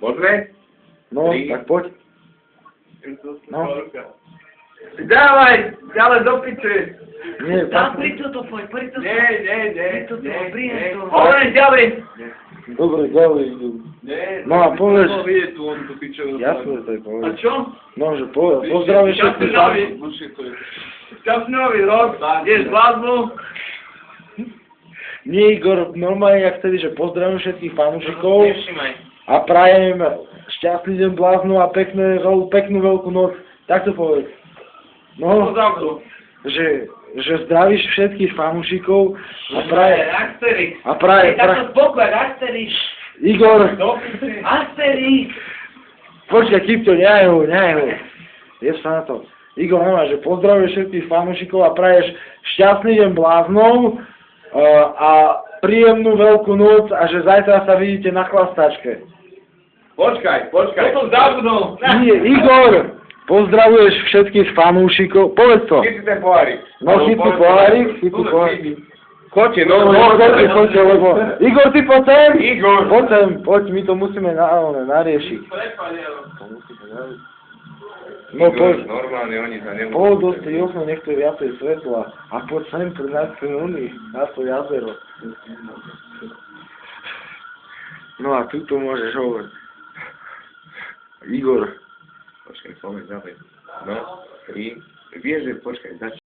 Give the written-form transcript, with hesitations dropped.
Môžeme? No, Tri. tak poď. No. Dávaj, ďalej do piče. Nie, Dá, tak... pri toto poď, pri toto. Nie. Príjem to. Hovorím ďalej. Dobre, ďalej idú. No a povedz... Vidieť tu on tu pičovu. Jasne, to je A povedz. čo? No, že pozdravíš všetkých Šťastný rok, ideš bláznu. Nie, Igor, normálne, jak chceli, že pozdravím všetkých fanúšikov Nevšimaj. a prajem šťastný deň bláznu a peknú veľkú noc. Tak to povedz. No, Pozavru. že zdravíš všetkých fanúšikov a Asterix. praje, Takto spokoj, Asterix. Igor, Do piče. Asterix. počkaj, Kipto, neho. Je sa na to. Igor, nemá, že pozdravuješ všetkých fanúšikov a praješ šťastný deň bláznov a príjemnú veľkú noc a že zajtra sa vidíte na chlastačke. Počkaj. Toto zabudol. Nie, Igor, pozdravuješ všetkých fanúšikov, povedz to. Chytí ten pohárik. No, chytí pohárik. Kote, Choďte, lebo... Igor, ty poď sem! Igor. Poď, my to musíme nariešiť. No poď, Normálne oni sa nemôžu. poď do tej okno, nech to je viacej svetla. A poď sem na to jazero. No a tu to môžeš hovoriť. Igor. Počkaj, poďme ďalej. No, 3. Vieš, že počkaj,